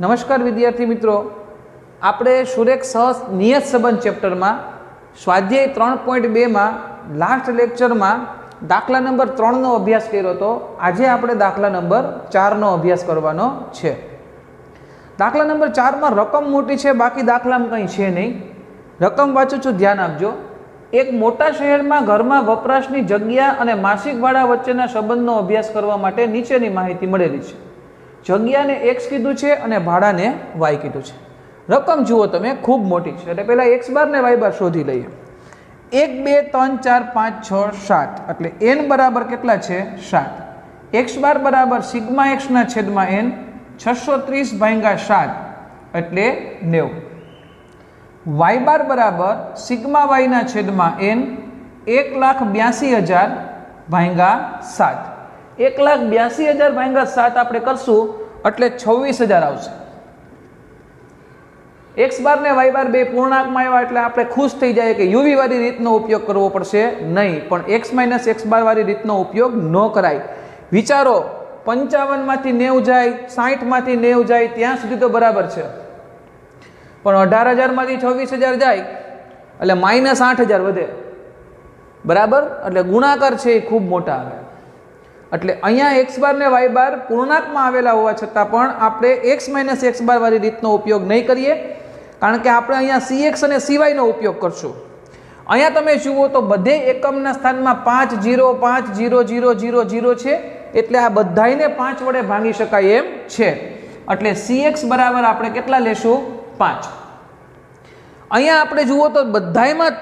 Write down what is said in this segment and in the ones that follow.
नमस्कार विद्यार्थी मित्रों, આપણે સુરેખ સહ નિયત સંબંધ ચેપ્ટરમાં સ્વાધ્યાય 3.2 માં લાસ્ટ લેક્ચરમાં દાખલા નંબર 3 નો અભ્યાસ કર્યો હતો। આજે આપણે દાખલા નંબર 4 નો અભ્યાસ કરવાનો છે। દાખલા નંબર 4 માં રકમ મોટી છે, બાકી દાખલામાં કંઈ છે નહીં। રકમ વાંચું છું, ધ્યાન આપજો। એક મોટા શહેરમાં ઘરમાં વપરાશની જગ્યા અને માસિક ભાડા વચ્ચેના સંબંધનો અભ્યાસ કરવા માટે નીચેની માહિતી મળેલી છે। જગ્યાને x કીધું છે અને ભાડાને y કીધું છે। રકમ જુઓ તમે, ખૂબ મોટી છે, એટલે પહેલા x બાર ને y બાર શોધી લઈએ। 1 2 3 4 5 6 7 એટલે n બરાબર કેટલા છે? 7। x બાર બરાબર સિગ્મા x ના છેદમાં n 630 ભાગ્યા 7 એટલે 90। y બાર બરાબર સિગ્મા y ના છેદમાં n 1,82,000 ભાગ્યા 7। 1,82,000 ભાગ્યા 7 આપણે કરશું એટલે 26,000 આવશે। एक्स बार ने वाई बार बे पूर्णांक में आव्या એટલે આપણે ખુશ થઈ જાય કે યુવી વાળી રીતનો ઉપયોગ કરવો પડશે નહીં, પણ x - x બાર વાળી રીતનો ઉપયોગ ન કરાય। વિચારો, 55 માંથી 90 જાય, 60 માંથી 90 જાય ત્યાં સુધી તો બરાબર છે, પણ 18,000 માંથી 26,000 જાય એટલે -8,000 વધે, બરાબર? એટલે ગુણાકાર છે એ ખૂબ મોટા આવે। એટલે અહીંયા x બાર ને y બાર પૂર્ણાંકમાં આવેલા હોવા છતાં પણ આપણે x - x બાર વાળી રીતનો ઉપયોગ નહીં કરીએ, કારણ કે આપણે અહીંયા cx અને cy નો ઉપયોગ કરશું। અહીંયા તમે જુઓ તો બધે એકમના સ્થાનમાં 5 0 5 0 0 0 0 છે, એટલે આ બધાયને 5 વડે ભાંગી શકાય એમ છે। એટલે cx બરાબર આપણે કેટલા લેશું? 5। અહીંયા આપણે જુઓ તો બધાયમાં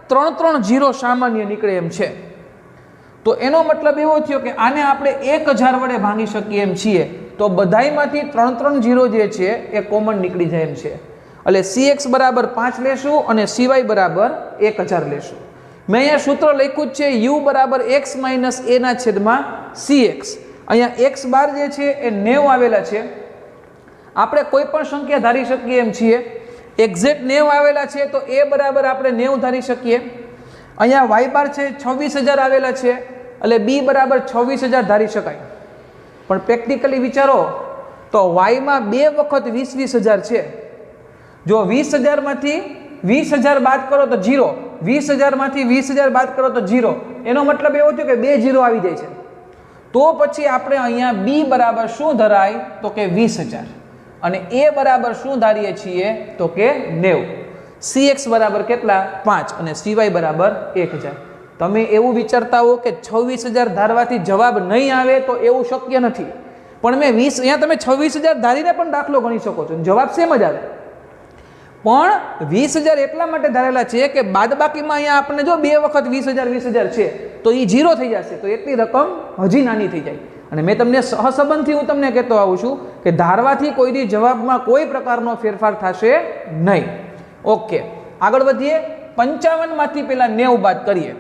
3 0 સામાન્ય નીકળે એમ છે, તો એનો મતલબ એવો થયો કે આને આપણે 1000 વડે ભાંગી શકીએ એમ છીએ, તો બધાયમાંથી 3 0 જે છે એ કોમન નીકળી જાય એમ છે। એટલે cx બરાબર 5 લેશું અને cy બરાબર 1000 લેશું। મેં અહીંયા સૂત્ર લખ્યું જ છે u બરાબર x - a ના છેદમાં cx। અહીંયા x બાર જે છે એ 90 આવેલા છે, આપણે કોઈ પણ સંખ્યા ધારી શકીએ એમ છીએ। એક્ઝેક્ટ 90 આવેલા છે તો a બરાબર આપણે 90 ધારી શકીએ। અહીંયા y બાર છે 26,000 આવેલા છે, એટલે b બરાબર 26,000 ધારી શકાય। પણ પ્રેક્ટિકલી વિચારો તો y માં 2 વખત 20,000 છે। જો 20,000 માંથી 20,000 બાદ કરો તો 0, 20,000 માંથી 20,000 બાદ કરો તો 0, એનો મતલબ એવો થયો કે 2 0 આવી જાય છે। તો પછી આપણે અહીંયા b બરાબર શું ધરાય? તો કે 20,000, અને a બરાબર શું ધારીએ છીએ? તો કે 90। cx બરાબર કેટલા? 5 અને cy બરાબર 1000। તમે એવું વિચારતા હો કે 26,000 ધારવાથી જવાબ નહીં આવે તો એવું શક્ય નથી, પણ મેં 20 અહીંયા તમે 26,000 ધારીને પણ દાખલો ગણી શકો છો, જવાબ સેમ જ આવે। પણ 20,000 એટલા માટે ધારેલા છે કે બાદબાકીમાં અહીંયા આપણે જો 2 વખત 20,000 છે તો એ 0 થઈ જશે, તો એટલી રકમ હજી નાની થઈ જાય। અને મેં તમને સહસંબંધથી હું તમને કહેતો આવું છું કે ધારવાથી કોઈની જવાબમાં કોઈ પ્રકારનો ફેરફાર થશે નહીં। ઓકે, આગળ વધીએ। 55 માંથી પહેલા 90 બાદ કરીએ,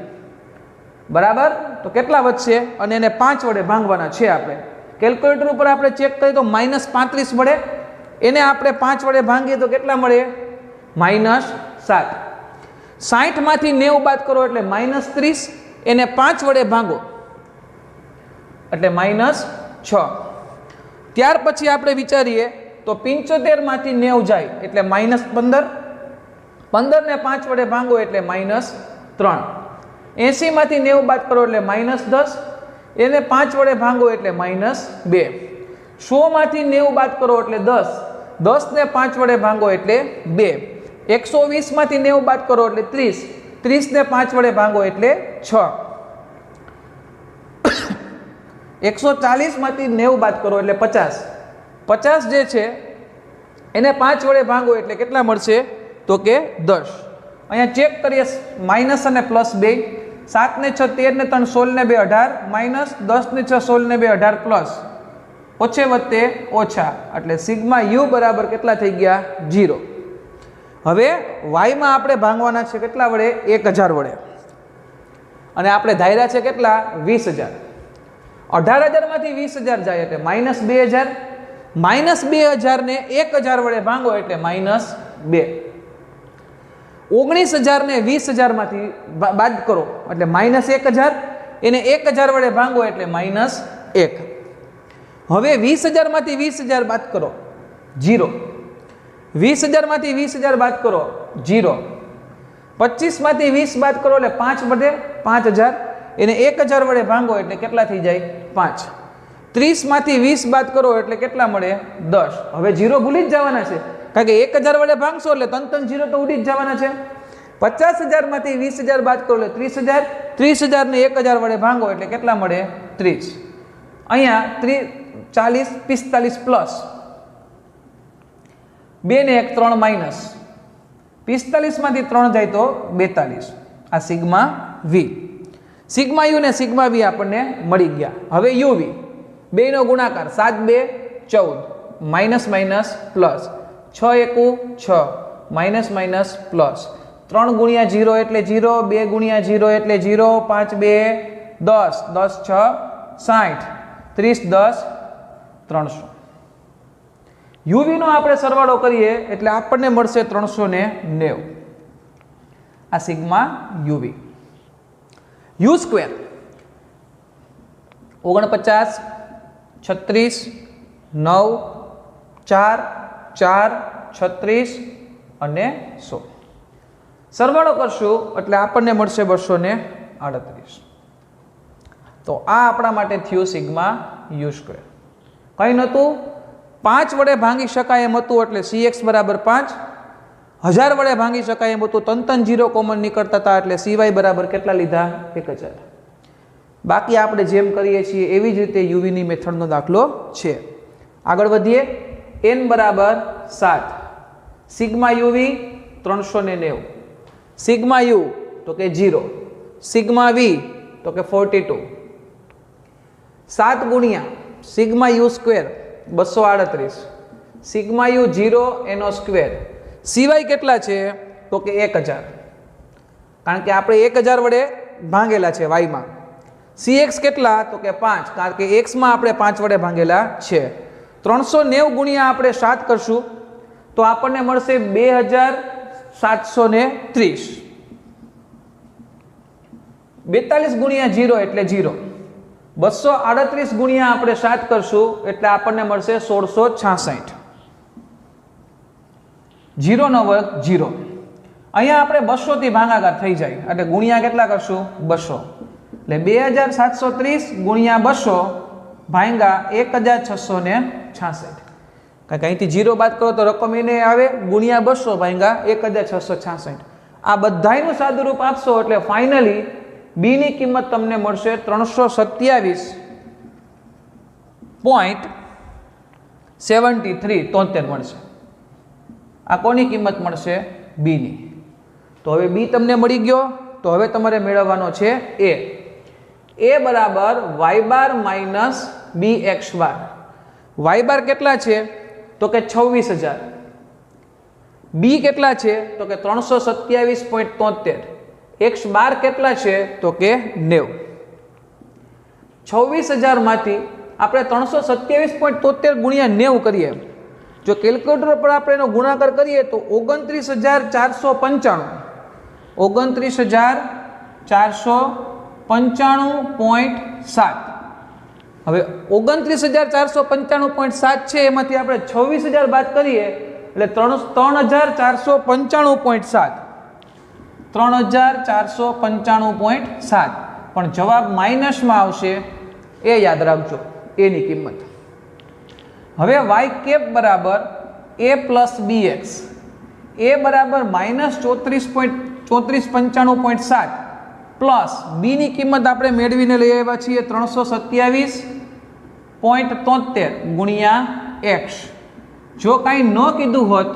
બરાબર? તો કેટલા વધશે? અને એને 5 વડે ભાંગવાના છે આપણે। કેલ્ક્યુલેટર ઉપર આપણે ચેક કરીએ તો -35 વડે, એને આપણે 5 વડે ભાંગીએ તો કેટલા મળે? -7। 60 માંથી 90 બાદ કરો એટલે -30, એને 5 વડે ભાંગો એટલે -6। ત્યાર પછી આપણે વિચારીએ તો 75 માંથી 90 જાય એટલે -15, 15 ને 5 વડે ભાંગો એટલે -3। 80 માંથી 90 બાદ કરો એટલે -10, એને 5 વડે ભાંગો એટલે -2। 100 માંથી 90 બાદ કરો એટલે 10, 10 ને 5 વડે ભાંગો એટલે 2। 120 માંથી 90 બાદ કરો એટલે 30, 30 ને 5 વડે ભાંગો એટલે 6। 140 માંથી 90 બાદ કરો એટલે 50, 50 જે છે એને 5 વડે ભાંગો એટલે કેટલા મળશે? તો કે 10। અહીંયા ચેક કરીએ, માઇનસ અને પ્લસ બે, 7 ને 6 13 ને 3 16 ને 2 18, માઇનસ 10 ને 6 16 ને 2 18 પ્લસ, ઓછે વત્તે ઓછા, એટલે સિગ્મા u બરાબર કેટલા થઈ ગયા? 0। હવે y માં આપણે ભાંગવાના છે કેટલા વડે? 1000 વડે, અને આપણે ધાર્યા છે કેટલા? 20,000। 18,000 માંથી 20,000 જાય એટલે -2000, -2000 ને 1000 વડે ભાંગો એટલે -2। 19,000 ને 20,000 માંથી બાદ કરો એટલે -1000, એને 1000 વડે ભાંગો એટલે -1। હવે 20,000 માંથી 20,000 બાદ કરો 0. 20,000 માંથી 20,000 બાદ કરો 0. 25 માંથી 20 બાદ કરો એટલે 5 વધે 5,000. એને 1,000 વડે ભાંગો એટલે કેટલા થઈ જાય 5. 30 માંથી 20 બાદ કરો એટલે કેટલા મળે 10. હવે 0 ભૂલી જ જવાના છે કારણ કે 1,000 વડે ભાંગશો એટલે તન 0 તો ઉડી જ જવાના છે. 50,000 માંથી 20,000 બાદ કરો એટલે 30,000. 30,000 ને 1,000 વડે ભાંગો એટલે કેટલા મળે 30. અહીંયા 40 45 પ્લસ 2 ને 1 3 માઇનસ 45 માંથી 3 જાય તો 42. આ સિગ્મા વી. સિગ્મા યુ ને સિગ્મા વી આપણને મળી ગયા. હવે યુવી બેનો ગુણાકાર 7 2 14 minus minus plus 6 1 6 minus minus plus 3 ગુણ્યા 0 એટલે 0 2 ગુણ્યા 0 એટલે 0 5 2 10 10 6 60 30 10 300. યુવી નો આપણે સરવાળો કરીએ એટલે આપણને મળશે 390. આ સિગ્મા યુવી. યુ સ્ક્વેર 49 36 9 4 4 36 અને 100. સરવાળો કરશું એટલે આપણને મળશે 238. તો આ આપણા માટે થયું સિગ્મા યુ સ્ક્વેર. કંઈ નહોતું 5 વડે ભાંગી શકાય એમ હતું એટલે CX બરાબર 5. 1000 વડે ભાંગી શકાય એમ હતું તન 0 કોમન નીકળતા હતા એટલે CY બરાબર કેટલા લીધા 1000. બાકી આપણે જેમ કરીએ છીએ એવી જ રીતે યુવીની મેથડનો દાખલો છે. આગળ વધીએ. n બરાબર 7. Sigma UV 390. સિગ્મા યુ તો કે 0. સિગ્મા વી તો કે 42. 7 ગુણ્યા sigma u square 238. Sigma you 0 એનો સ્ક્વેર. સિવાય કેટલા છે તો કે 1000. કારણ કે આપણે 1000 વડે ભાંગેલા છે વાયમાં. CX કેટલા તો કે 5 કારણ કે x માં આપણે 5 વડે ભાંગેલા છે. 390 ગુણ્યા આપણે 7 કરશું તો આપણને મળશે 2730. 42 ગુણ્યા 0 એટલે 0. 238 ગુણ્યા આપણે 7 કરશું એટલે આપણને મળશે 1666. 0 નો વર્ગ 0. અહીંયા આપણે 200 થી ભાગાકાર થઈ જાય એટલે ગુણ્યા કેટલા કરશું 200 એટલે 2730 ગુણ્યા 200 ભાંગા 1666. કારણ કે અહીંથી 0 બાદ કરો તો રકમ એને આવે ગુણ્યા 200 ભાંગા 1666. આ બધાયનું સાદુરૂપ આપશો એટલે ફાઇનલી બી ની કિંમત તમને મળશે 327.73 મળશે. આ કોની કિંમત મળશે બી ની. તો હવે બી તમને મળી ગયો. તો હવે તમારે મેળવવાનો છે એ. એ બરાબર y બાર માઇનસ બી એક્સ બાર. y બાર કેટલા છે તો કે 26000. બી કેટલા છે તો કે 327.73. એક્સ બાર કેટલા છે તો કે 90. 26000 માંથી આપણે 327.73 ગુણ્યા 90 કરીએ. જો કેલ્ક્યુલેટર પર આપણે એનો ગુણાકાર કરીએ તો 29495. 29495.7. હવે 29495.7 છે એમાંથી આપણે 26000 બાદ કરીએ એટલે 3495.7. 3495.7 પણ જવાબ માઇનસમાં આવશે એ યાદ રાખજો એની કિંમત. હવે y કેપ બરાબર a પ્લસ bx. a બરાબર -3495.7 પ્લસ બી ની કિંમત આપણે મેળવીને લઈ આવ્યા છીએ 327.73 ગુણ્યા x. જો કાંઈ ન કીધું હોત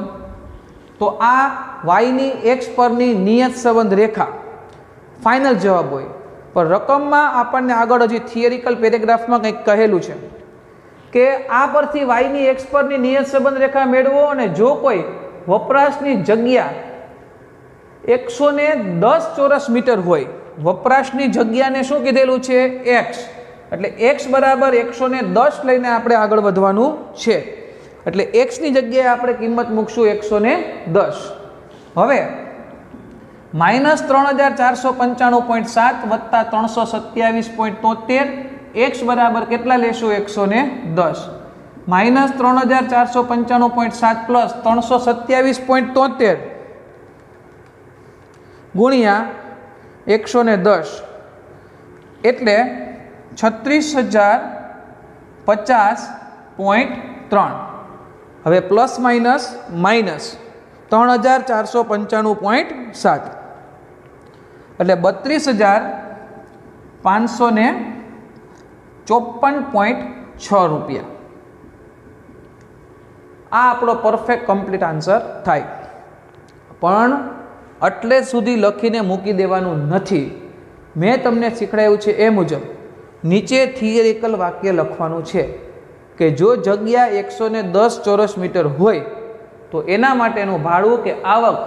તો આ વાયની એક્સ પરની નિયત સંબંધ રેખા ફાઇનલ જવાબ હોય. પણ રકમમાં આપણને આગળ હજી થિયરિકલ પેરેગ્રાફમાં કંઈક કહેલું છે કે આ પરથી વાયની એક્સ પરની નિયત સંબંધ રેખા મેળવો અને જો કોઈ વપરાશની જગ્યા 110 ચોરસ મીટર હોય. વપરાશની જગ્યાને શું કીધેલું છે x. એટલે x બરાબર 110 લઈને આપણે આગળ વધવાનું છે. એટલે x ની જગ્યાએ આપણે કિંમત મૂકશું 110. હવે -3495.7 વત્તા 327.73 x બરાબર કેટલા લેશું 110. માઇનસ 3495.7 પ્લસ 327.73 ગુણ્યા 110 એટલે 36,050.3. હવે પ્લસ માઇનસ માઇનસ 3495.7 એટલે 32,554.6 રૂપિયા. આ આપણો પરફેક્ટ કમ્પ્લીટ આન્સર થાય. પણ એટલે સુધી લખીને મૂકી દેવાનું નથી. મેં તમને શીખવાડ્યું છે એ મુજબ નીચે થિયરિકલ વાક્ય લખવાનું છે કે જો જગ્યા 110 ચોરસ મીટર હોય તો એના માટેનું ભાડું કે આવક,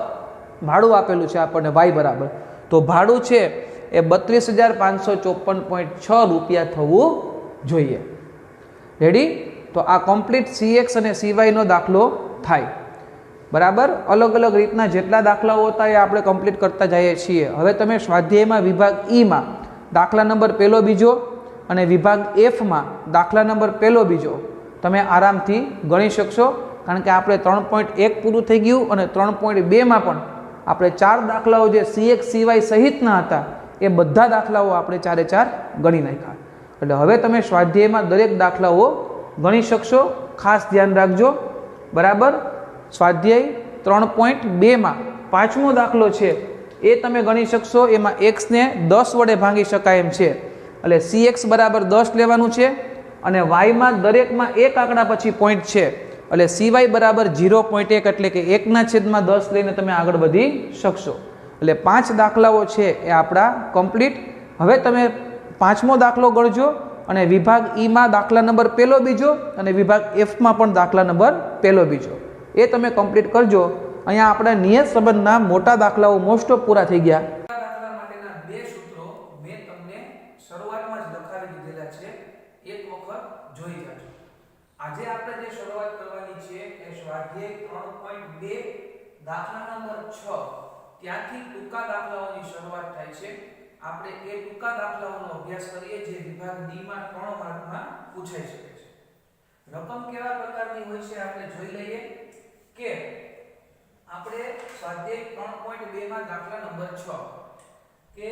ભાડું આપેલું છે આપણને વાય બરાબર, તો ભાડું છે એ 32,554.6 રૂપિયા થવું જોઈએ. રેડી? તો આ કમ્પ્લીટ CX અને CY નો દાખલો થાય. બરાબર? અલગ અલગ રીતના જેટલા દાખલાઓ હતા એ આપણે કમ્પ્લીટ કરતા જઈએ છીએ. હવે તમે સ્વાધ્યાયમાં વિભાગ E માં દાખલા નંબર પહેલો બીજો અને વિભાગ Fમાં દાખલા નંબર પહેલો બીજો તમે આરામથી ગણી શકશો, કારણ કે આપણે 3.1 પૂરું થઈ ગયું અને 3.2માં પણ આપણે 4 દાખલાઓ જે CX CY સહિતના હતા એ બધા દાખલાઓ આપણે 4 ગણી નાખ્યા. એટલે હવે તમે સ્વાધ્યાયમાં દરેક દાખલાઓ ગણી શકશો. ખાસ ધ્યાન રાખજો. બરાબર? સ્વાધ્યાય 3.2માં પાંચમો દાખલો છે એ તમે ગણી શકશો. એમાં x ને 10 વડે ભાંગી શકાય એમ છે, એટલે CX બરાબર 10 લેવાનું છે અને yમાં દરેકમાં એક આંકડા પછી પોઈન્ટ છે, એટલે CY બરાબર 0.1 એટલે કે 1/10 લઈને તમે આગળ વધી શકશો. એટલે 5 દાખલાઓ છે એ આપણા કમ્પ્લીટ. હવે તમે પાંચમો દાખલો ગણજો અને વિભાગ E માં દાખલા નંબર પહેલો બીજો અને વિભાગ Fમાં પણ દાખલા નંબર પહેલો બીજો એ તમે કમ્પ્લીટ કરજો. અહીંયા આપણા નિયત સંબંધના મોટા દાખલાઓ મોસ્ટ ઓફ પૂરા થઈ ગયા. દાખલા માટેના બે સૂત્રો મેં તમને શરૂઆતમાં જ લખાવી દીધેલા છે, એક વખત જોઈ જાજો. આજે આપણે જે શરૂઆત કરવાની છે એ સ્વાધ્યાય 3.2 દાખલા નંબર 6 ત્યાંથી ટૂંકા દાખલાઓની શરૂઆત થાય છે. આપણે એ ટૂંકા દાખલાઓનો અભ્યાસ કરીએ જે વિભાગ D માં 3 માર્કમાં પૂછાઈ શકે છે. રકમ કેવા પ્રકારની હોય છે આપણે જોઈ લઈએ કે આપણે સ્વાધ્યાય 3.2માં દાખલા નંબર 6 કે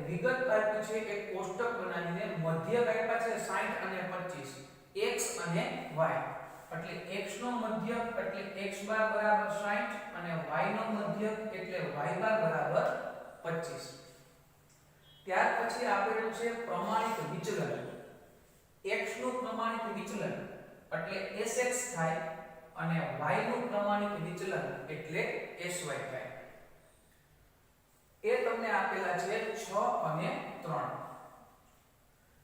વિગત આપ્યું છે એક કોષ્ટક બનાવીને મધ્યક આપ્યા છે 60 અને 25 x અને y, એટલે x નો મધ્યક એટલે x બાર બરાબર 60 અને y નો મધ્યક એટલે y બાર બરાબર 25. ત્યાર પછી આપેલું છે પ્રમાણિત વિચલન. x નું પ્રમાણિત વિચલન એટલે sx થાય અને y નું પ્રમાણિત વિચલન એટલે sy થાય. એ તમને આપેલા છે 6 અને 3.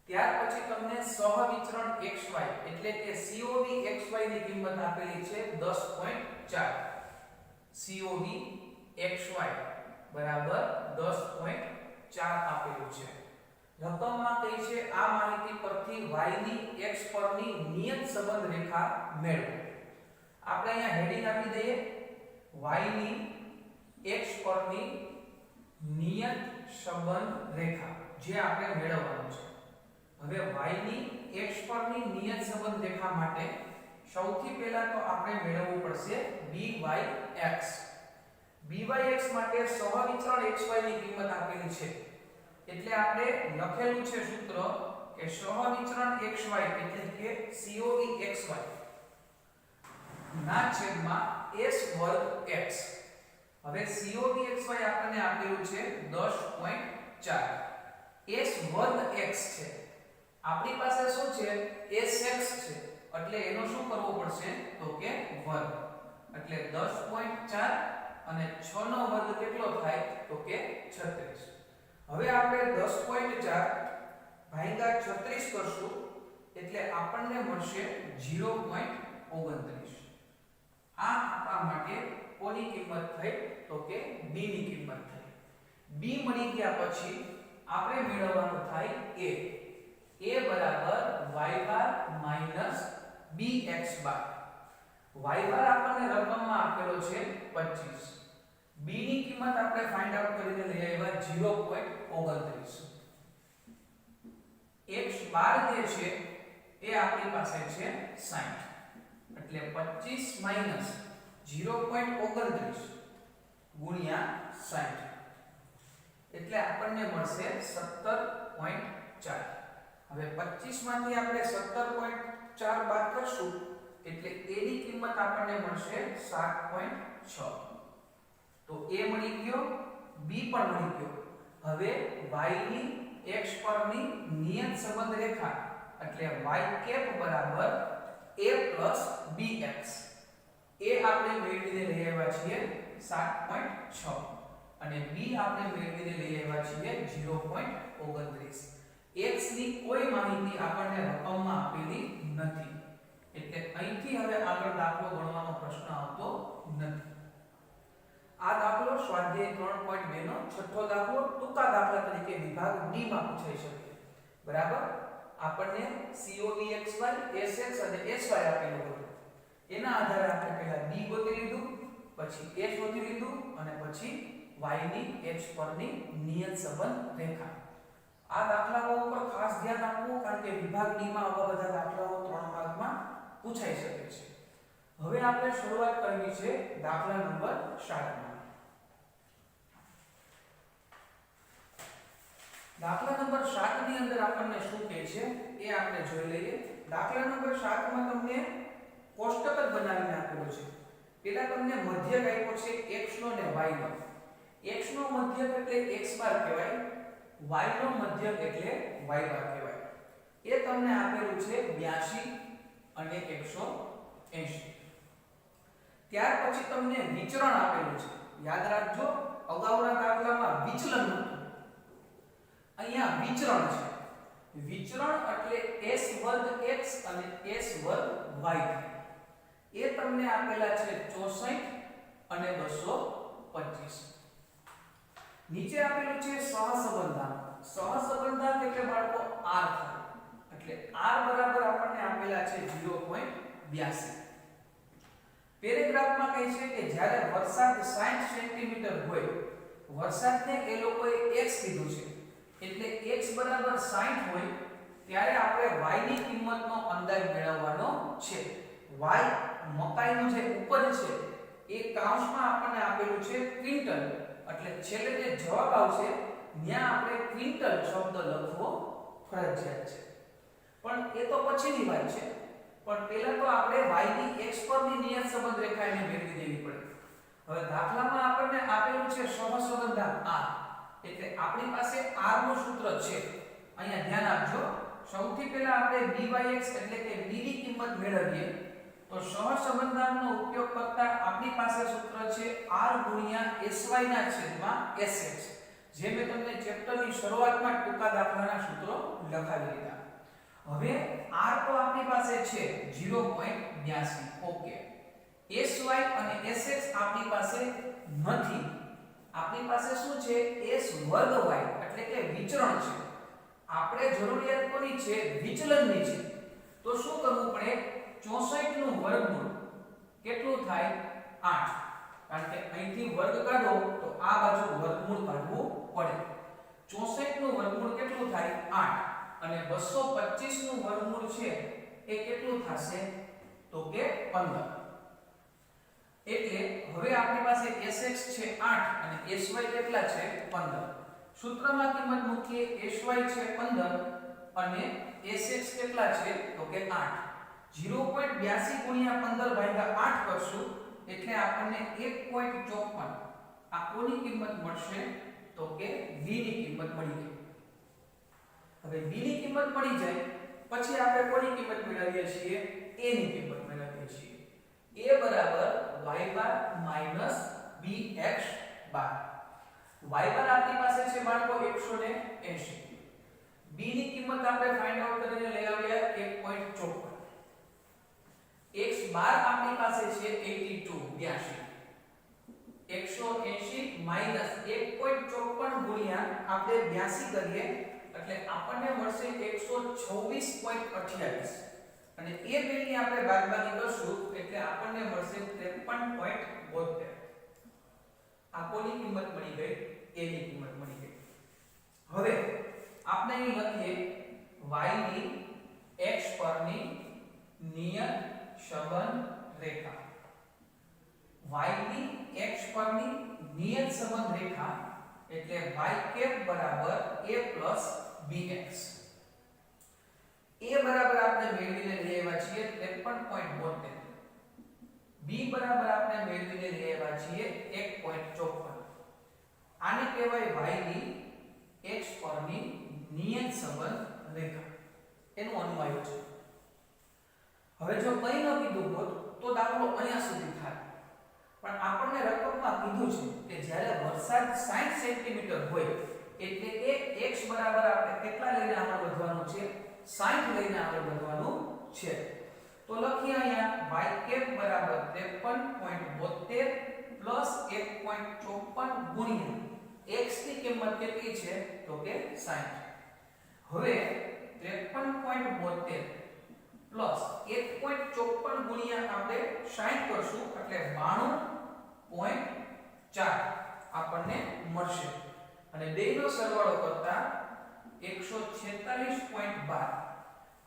ત્યાર પછી તમને સહવિચરણ xy એટલે કે COV xy ની કિંમત આપેલી છે 10.4. COV xy બરાબર 10.4 આપેલું છે. રકમમાં કઈ છે આ માહિતી પરથી y ની x પરની નિયત સંબંધ રેખા મેળવો. આપણે અહીંયા હેડિંગ આપી દઈએ y ની x પરની નિયત સંબંધ રેખા જે આપણે મેળવવાનું છે. હવે y ની x પરની નિયત સંબંધ રેખા માટે સૌથી પહેલા તો આપણે મેળવવું પડશે byx. byx માટે સહવિચરણ xy ની કિંમત આપેલી છે, એટલે આપણે લખેલું છે સૂત્ર કે સહવિચરણ xy એટલે કે COV xy ના છેદમાં s વર્ગ x. હવે COV xy આપણને આપેલું છે 10.4. s વર્ગ x છે, આપણી પાસે શું છે sx છે, એટલે એનો શું કરવો પડશે તો કે વર્ગ, એટલે 10.4 અને 6 નો વર્ગ કેટલો થાય તો કે 36. હવે આપણે 10.4 ભાગ્યા 36 કરશું એટલે આપણને મળશે 0.29. આ આપણા માટે કોની કિંમત થઈ તો કે b ની કિંમત થઈ. b મળી ગયા પછી આપણે મેળવવાનું થાય a. a બરાબર y બાર માઈનસ bx બાર. y બાર આપણને રકમમાં આપેલો છે 25. b ની કિંમત આપણે ફાઇન્ડ આઉટ કરીને લઈ આવ્યા 0.29. x બાર જે છે એ આપણી પાસે છે 60. એટલે 25 માઈનસ 0.29 ગુણ્યા 60 એટલે આપણને મળશે 17.4. હવે 25 માંથી આપણે 17.4 બાદ કરશું એટલે a ની કિંમત આપણને મળશે 7.6. તો a મળી ગયો, b પણ મળી ગયો. હવે y ની x પરની નિયત સંબંધ રેખા એટલે y કેપ બરાબર a + bx. a આપણે મેળવીને લઈ આવ્યા છીએ 7.6 અને b આપણે મેળવીને લઈ આવ્યા છીએ 0.29. x ની કોઈ માહિતી આપણને રકમમાં આપેલી નથી એટલે અહીંથી હવે આગળ દાખલો ગણવાનો પ્રશ્ન આવતો નથી. આ દાખલો સ્વાધ્યાય 3.2 નો છઠ્ઠો દાખલો ટૂંકા દાખલા તરીકે વિભાગ ડી માં પૂછાઈ શકે. બરાબર, આપણને CODXY, SX અને SY આપેલું હતું. એના આધારે આપણે પહેલા d ગોતી લીધું, પછી s ગોતી લીધું અને પછી y ની x પરની નિયત સંબંધ રેખા. આ દાખલાઓ ઉપર ખાસ ધ્યાન આપવું કારણ કે વિભાગ ડી માં આવા બધા દાખલાઓ 3 માર્કમાં પૂછાઈ શકે છે. હવે આપણે શરૂઆત કરવી છે દાખલા નંબર 7 માં. દાખલા નંબર 7 ની અંદર આપણને શું કહે છે એ આપણે જોઈ લઈએ. દાખલા નંબર 7 માં તમને કોષ્ટક જ બનાવીને આપેલું છે. પહેલા તમને મધ્યક આપ્યો છે x નો અને y નો. x નો મધ્યક એટલે x બાર કહેવાય, y નો મધ્યક એટલે y બાર કહેવાય. એ તમને આપેલું છે 82 અને 180. ત્યાર પછી તમને વિચરણ આપેલું છે. યાદ રાખજો, અગાઉના દાખલામાં વિચલન હતું, અહીંયા વિચરણ છે. વિચરણ એટલે s વર્ગ x અને s વર્ગ y. એ તમને આપેલા છે 64 અને 225. નીચે આપેલું છે સહસંબંધાંક. સહસંબંધાંક એટલે બાળકો r થાય. એટલે r બરાબર આપણને આપેલા છે 0.82. પેરેગ્રાફમાં કહે છે કે જ્યારે વરસાદ 60 સેન્ટીમીટર હોય, વરસાદને એ લોકોએ x કીધું છે એટલે x બરાબર 60 હોય ત્યારે આપણે y ની કિંમતનો અંદાજ મેળવવાનો છે. y મકાઈનું જે ઉપજ છે એ કાઉન્સમાં આપણને આપેલું છે ક્વિન્ટલ, એટલે છેલ્લે જે જવાબ આવશે ત્યાં આપણે ક્વિન્ટલ શબ્દ લખવો ફરજિયાત છે. પણ એ તો પછીની વાત છે. પણ પહેલા તો આપણે y ની x પરની નિયત સંબંધ રેખા એને મેળવી દેવી પડે. હવે દાખલામાં આપણને આપેલું છે સહસંબંધાંક r, એટલે આપણી પાસે r નું સૂત્ર છે. અહીંયા ધ્યાન આપજો, સૌથી પહેલા આપણે byx એટલે કે b ની કિંમત મેળવીએ તો સહસંબંધાંકનો ઉપયોગ કરતા આપણી પાસે સૂત્ર છે r ગુણ્યા sy ના છેદમાં sx. જે મેં તમને ચેપ્ટરની શરૂઆતમાં ટૂંકા દાખલાના સૂત્રો લખાવી દીધા. હવે r તો આપણી પાસે છે 0.82. ઓકે, sy અને sx આપણી પાસે નથી. આપણી પાસે શું છે s વર્ગ y એટલે કે વિચરણ છે. આપણે જરૂરિયાત કોની છે? વિચલનની છે. તો શું કરવું પડે? 64 નું વર્ગમૂળ કેટલું થાય? 8. કારણ કે અહીંથી વર્ગ કાઢો તો આ બાજુ વર્ગમૂળ કાઢવું પડે. 64 નું વર્ગમૂળ કેટલું થાય? 8. અને 225 નું વર્ગમૂળ છે એ કેટલું થશે? તો કે 15. એટલે હવે આપણી પાસે sx છે 8 અને sy કેટલા છે? 15. સૂત્રમાં કિંમત મૂકીએ, sy છે 15 અને sx કેટલા છે? તો કે 8. 0.82 ગુણ્યા 15 ભાગ્યા 8 કરશું એટલે આપણને 1.54 આ કોની કિંમત મળશે? તો કે v ની કિંમત મળી ગઈ. હવે b ની કિંમત મળી જાય પછી આપણે કોની કિંમત મેળવીએ છીએ? a ની કિંમત મેળવીએ છીએ. a બરાબર y બાર માઈનસ bx બાર. y બાર આપણી પાસે છે બાળકો 180. b ની કિંમત આપણે ફાઇન્ડ આઉટ કરીને લઈ આવ્યા 1.54. x બાર આપણી પાસે છે 82. 180 માઈનસ 1.54 ગુણ્યા આપણે 82 કરીએ એટલે આપણને મળશે 126.28 અને એ બેની આપણે બાદબાકી કરશું એટલે આપણને મળશે 53.72. આ કોની કિંમત મળી ગઈ? a ની કિંમત મળી ગઈ. હવે આપણે અહીં લખીએ y ની x પરની નિયત સંબંધ સંબંધ રેખા એટલે y બરાબર a plus bx. a બરાબર આપણે મેળવીને લઈ આવ્યા છીએ 53.72, b બરાબર આપણે મેળવીને લઈ આવ્યા છીએ 1.54. આને કહેવાય y ની x પરની નિયત સંબંધ રેખા, એનું અનુમાન છે. હવે જો કંઈ ન કીધું હોત તો દાખલો અહીંયા સુધી થાય, પણ આપણને રકમમાં કીધું છે કે જ્યારે વરસાદ 60 સેન્ટીમીટર હોય એટલે કે x બરાબર આપણે કેટલા લઈને આગળ વધવાનું છે, 60 લઈને આગળ વધવાનું છે. તો લખીએ અહીંયા y બરાબર 53.72 પ્લસ 1.54 ગુણ્યા x ની કિંમત કેટલી છે તો કે 60. હવે 53.72 પ્લસ 1.54 ગુણ્યા આપણે 60 કરશું એટલે 92.4 આપણને મળશે, અને બેનો સરવાળો કરતા 146.12.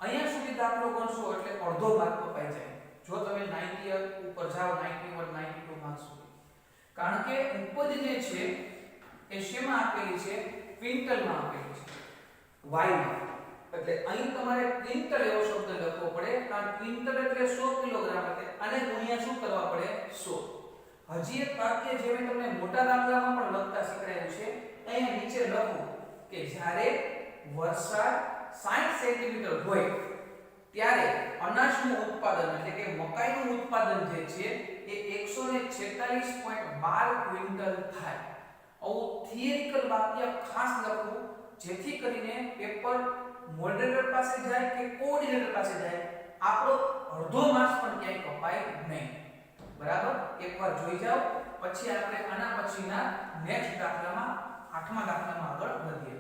અહીંયા સુધી દાખલો ગણશો એટલે અડધો ભાગ કપાઈ જાય જો તમે 90 ઉપર જાઓ, 91 92 માર્ક્સ સુધી. કારણ કે ઉપજ જે છે એ શેમાં આપેલી છે, ક્વિન્ટલમાં આપેલી છે, વાયમાં. એટલે અહીં તમારે ક્વિન્ટલ એવો શબ્દ લખવો પડે, કારણ ક્વિન્ટલ એટલે 100 કિલોગ્રામ, એટલે આને ગુણ્યા શું કરવા પડે, 100. હજી એક વાક્ય જે મેં તમને મોટા દાખલામાં પણ લખતા શીખવાડ્યું છે, અહીંયા નીચે લખો કે જ્યારે વરસાદ 60 સેન્ટીમીટર હોય ત્યારે અનાજનું ઉત્પાદન એટલે કે મકાઈનું ઉત્પાદન જે છે એ 146.12 ક્વિન્ટલ થાય. આવું થિયરિકલ વાક્ય ખાસ લખવું જેથી કરીને પેપર મોડરેટર પાસે જાય કે કોઓર્ડિનેટર પાસે જાય આપણો અડધો માર્ક્સ પણ ક્યાંય કપાય નહીં. બરાબર, એકવાર જોઈ જાઓ પછી આપણે આના પછીના નેક્સ્ટ દાખલામાં 8મા દાખલામાં આગળ વધીએ.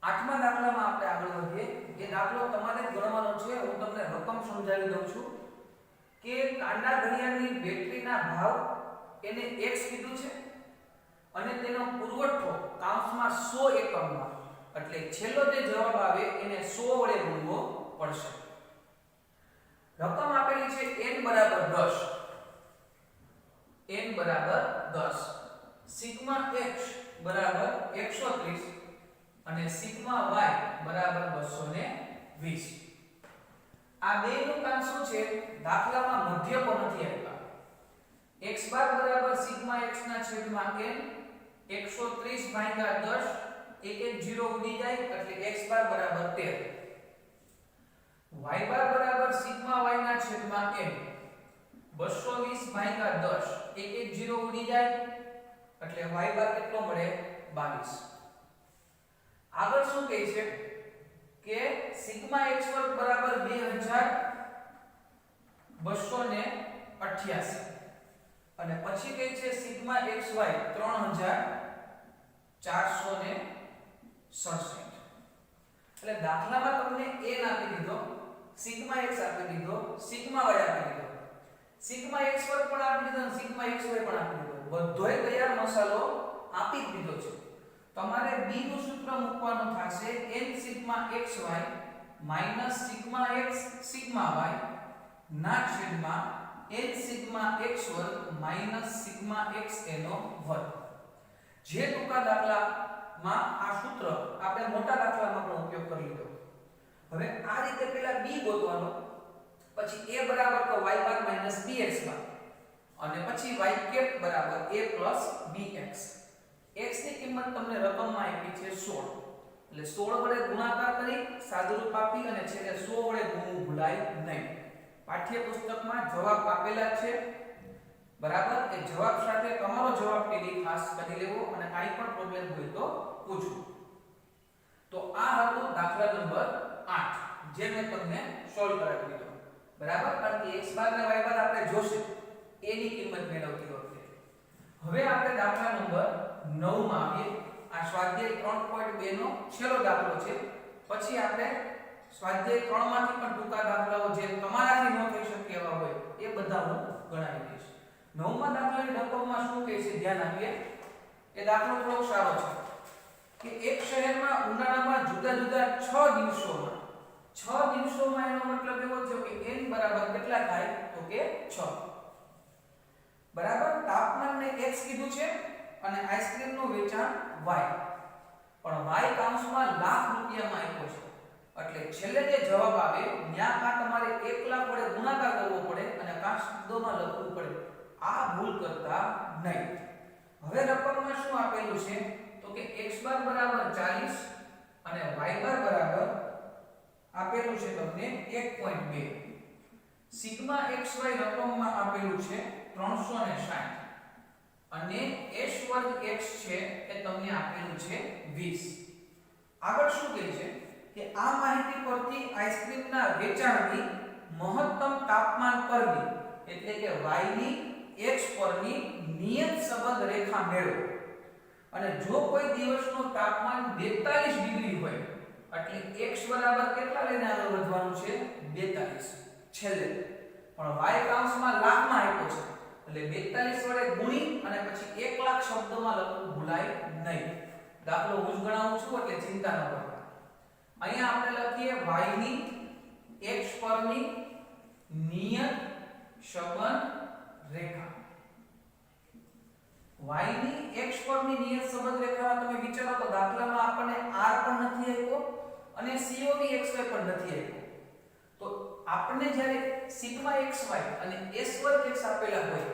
આઠમા દાખલામાં આપણે આગળ વધીએ. એ દાખલો તમારે ગણવાનો છે, હું તમને રકમ સમજાવી દઉં છું કે કાંડા ઘડિયાળની બેટરીના ભાવ એને x કીધું છે અને તેનો પુરવઠો કાઉન્સમાં 100 એકમમાં, એટલે છેલ્લો જે જવાબ આવે એને 100 વડે ગુણવો પડશે. રકમ આપેલી છે n બરાબર 10, n બરાબર 10, સિગ્મા x બરાબર 130 અને સિગ્મા y બરાબર 220. આ બેનું કામ શું છે, દાખલામાં મધ્યકો નથી આપ્યા. x બાર બરાબર સિગ્મા x ના છેદમાં n, 130 ભાગ્યા 10, એક એક 0 ઉડી જાય એટલે x બાર બરાબર 13. y બાર બરાબર સિગ્મા y ના છેદમાં n, 220 ભાગ્યા 10, એક એક 0 ઉડી જાય એટલે y બાર કેટલો મળે, 22. આગળ શું કહે છે કે સિગ્મા x વર્ગ બરાબર 2288 અને પછી કહે છે સિગ્મા xy 3467. એટલે દાખલામાં તમને n આપી દીધો, સિગ્મા x આપી દીધો, સિગ્મા y આપી દીધો, સિગ્મા x વર્ગ પણ આપી દીધો અને સિગ્મા xy પણ આપી દીધો. બધોય તૈયાર મસાલો આપી દીધો છે. તમારે b નું સૂત્ર મૂકવાનું થશે n sigma xy minus sigma x sigma y ના છેદમાં n સિગ્મા x વર્ગ માઈનસ સિગ્મા x એનો વર્ગ. જે ટૂંકા દાખલામાં આ સૂત્ર આપણે મોટા દાખલામાં પણ ઉપયોગ કરી લીધો. હવે આ રીતે પહેલા b ગોતવાનો, પછી a બરાબર તો y બાર માઈનસ bx બાર અને પછી y કેપ બરાબર a પ્લસ bx. x ની કિંમત તમને રકમમાં આપી છે 16, એટલે 16 વડે ગુણાકાર કરી સાદુરૂપ આપી અને છેલ્લે 100 વડે ગુણવું ભૂલાય નહીં. પાઠ્યપુસ્તકમાં જવાબ આપેલા છે, બરાબર. એ જવાબ સાથે તમારો જવાબ ટેલી ખાસ કરી લેવો અને કાઈ પણ પ્રોબ્લેમ હોય તો પૂછો. તો આ હતો દાખલા નંબર 8 જે મેં તમને સોલ્વ કરાવી દીધો, બરાબર. કારણ કે x બાર અને y બાર આપણે જોશે a ની કિંમત મેળવતી વખતે. હવે આપણે દાખલા નંબર 9 માં આવીએ. આ સ્વાધ્યાય 3.2 નો છેલ્લો દાખલો છે. પછી આપણે સ્વાધ્યાય 3 માંથી પણ ટૂંકા દાખલાઓ જે તમારાથી ન થઈ શકે એવા હોય એ બધા હું ગણાવી દઈશ. 9મા દાખલાની રકમમાં શું કહે છે ધ્યાન આપીએ. એ દાખલો થોડો સારો છે કે એક શહેરમાં ઉનાળામાં જુદા જુદા 6 દિવસોમાં એનો મતલબ એવો થયો કે n બરાબર કેટલા થાય તો કે 6 બરાબર તાપમાનને x કીધું છે અને આઈસ્ક્રીમનું વેચાણ y પણ y કાઉન્સમાં લાખ રૂપિયામાં આપ્યો છે એટલે છેલ્લે જે જવાબ આવે ત્યાં કાં તમારે 1 લાખ વડે ગુણાકાર કરવો પડે અને કાં શબ્દોમાં લખવું પડે આ ભૂલ કરતા નહીં હવે રકમમાં શું આપેલું છે તો કે x બાર બરાબર 40 અને y બાર બરાબર આપેલું છે તમને 1.2 સિગ્મા xy રકમમાં આપેલું છે 360 અને s વર્ગ x છે એ તમને આપેલું છે 20 આગળ શું કહે છે કે આ માહિતી પરથી આઈસ્ક્રીમના વેચાણની મહત્તમ તાપમાન પરની એટલે કે y ની x પરની નિયત સંબંધ રેખા મેળવો અને જો કોઈ દિવસનું તાપમાન 42 ડિગ્રી હોય એટલે x બરાબર કેટલા લઈને આગળ વધવાનું છે 42 છેલ્લે પણ y કાઉન્સમાં લાખમાં આપ્યો છે એટલે 42 વડે ગુણી અને પછી 1 લાખ શબ્દોમાં લખવું ભૂલાય નહીં દાખલો હું જ ગણાવું છું એટલે ચિંતા ન કરો અહીંયા આપણે લખીએ y ની x પરની નિયત સંબંધ રેખા y ની x પરની નિયત સંબંધ રેખામાં તમે વિચારો તો દાખલામાં આપણને r પણ નથી આપ્યો અને COV xy પણ નથી આપ્યો તો આપણને જ્યારે સિગ્મા xy અને s વર્ગ x આપેલા હોય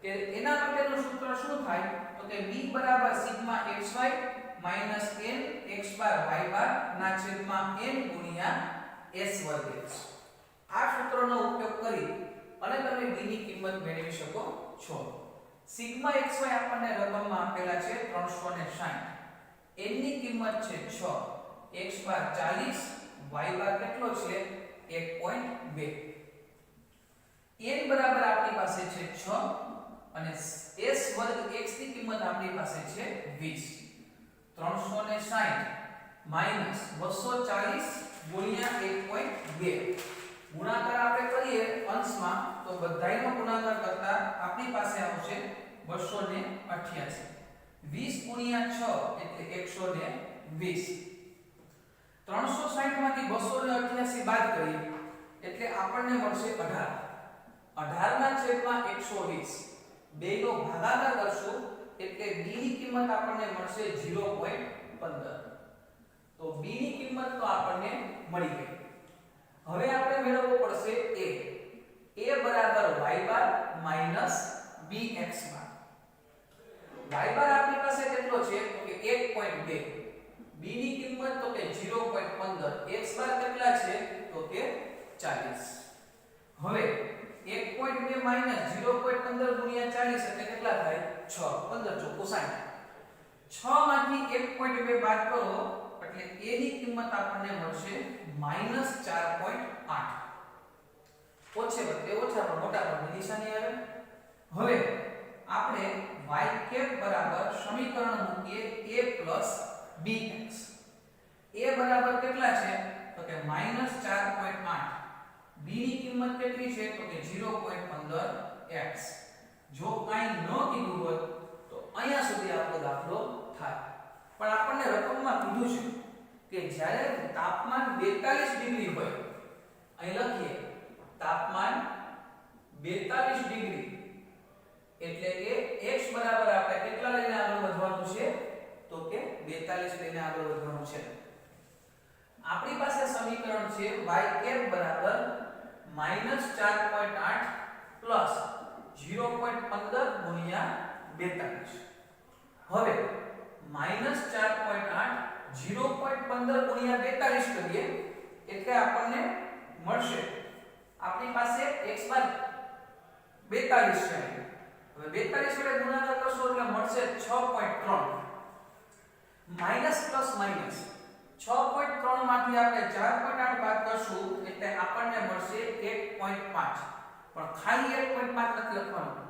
કે એના માટેનું સૂત્ર શું થાય તો કે b બરાબર sigma xy minus n x બાર y બાર ના છેદમાં n ગુણ્યા s વર્ગ x આ સૂત્રનો ઉપયોગ કરી અને તમે b ની કિંમત મેળવી શકો છો સિગ્મા xy આપણને રકમમાં આપેલા છે 360 n ની કિંમત છે 6 x બાર 40 y બાર કેટલો છે 1.2 n બરાબર આપણી પાસે છે 6 અને s વર્ગ x ની કિંમત આપણી પાસે છે 20 360 માઈનસ 240 ગુણ્યા 1.2 ગુણાકાર આપણે કરીએ અંશમાં તો બધાયનો ગુણાકાર કરતા આપણી પાસે આવશે 288 20 ગુણ્યા 6 એટલે 120 360 માંથી 288 બાદ કરીએ એટલે આપણને મળશે 18 18 ના છેદમાં 120 બેનો ભાગાકાર કરશું એટલે b ની કિંમત આપણને મળશે 0.15 તો b ની કિંમત તો આપણને મળી ગઈ હવે આપણે મેળવવો પડશે a બરાબર y બાર માઈનસ bx બાર y બાર આપણી પાસે કેટલો છે તો કે 1.2 b ની કિંમત તો કે 0.15 x બાર કેટલા છે તો કે 40 હવે 1.2 માઈનસ 0.15 ગુણ્યા 40 એટલે કેટલા થાય 6 15 ચોકુ 60 6 માંથી 1.2 બાદ કરો એટલે a ની કિંમત આપણને મળશે -4.8 ઓછે વત્તે ઓછા પર મોટા પરની નિશાની આવે હવે આપણે y કેપ બરાબર સમીકરણ મૂકીએ a bx a બરાબર કેટલા છે તો કે -4.8 b ની કિંમત કેટલી છે તો કે 0.15x જો કાઈ ન કીધું હોત તો અહીંયા સુધી આપણો દાખલો થાય પણ આપણને રકમમાં કીધું છે કે જ્યારે તાપમાન 42 ડિગ્રી હોય અહીં લખીએ તાપમાન 42 ડિગ્રી એટલે કે x બરાબર આપણે કેટલા લઈને આગળ વધવાનું છે તો કે 42 લઈને આગળ વધવાનું છે આપણી પાસે સમીકરણ છે y કેપ બરાબર -4.8 પ્લસ 0.15 ગુણ્યા 42 હવે -4.8 0.15 ગુણ્યા 42 કરીએ એટલે આપણને મળશે આપણી પાસે x બાર 42 છે હવે 42 વડે ગુણાકાર કરશો એટલે મળશે 6.3 માઈનસ પ્લસ માઈનસ 6.3 માંથી આપણે 4.8 બાદ કરશું એટલે આપણને મળશે 1.5 પણ ખાલી 1.5 નથી લખવાનું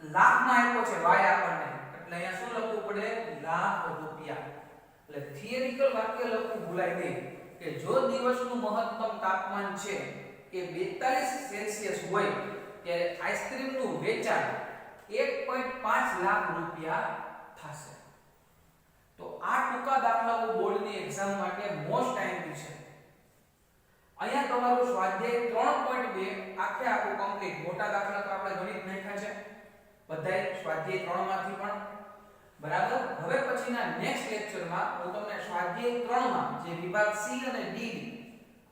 લાખમાં આપ્યો છે y આપણને એટલે અહીંયા શું લખવું પડે લાખ રૂપિયા એટલે થિયરિકલ વાક્ય લખવું ભૂલાય નહીં કે જો દિવસનું મહત્તમ તાપમાન છે એ 42 સેલ્સિયસ હોય ત્યારે આઈસ્ક્રીમનું વેચાણ 1.5 લાખ રૂપિયા થશે આ ટૂંકા દાખલાઓ બોર્ડની એક્ઝામ માટે મોસ્ટ ટાઈમલી છે. અહીંયા તમારું સ્વાધ્યાય 3.2 આખે આખું કમ્પ્લીટ. મોટા દાખલા તો આપણે ગણિત નાખ્યા છે બધાય સ્વાધ્યાય 3 માંથી પણ. બરાબર. હવે પછીના નેક્સ્ટ લેક્ચરમાં હું તમને સ્વાધ્યાય 3 માં જે વિભાગ C અને D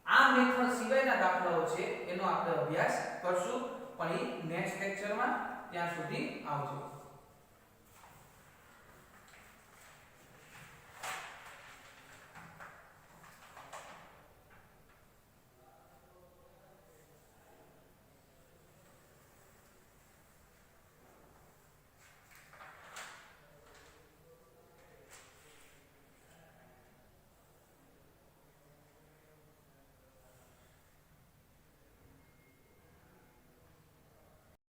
આ મેથડ સિવાયના દાખલાઓ છે એનો આપણે અભ્યાસ કરશું. પણ એ નેક્સ્ટ લેક્ચરમાં. ત્યાં સુધી આવજો.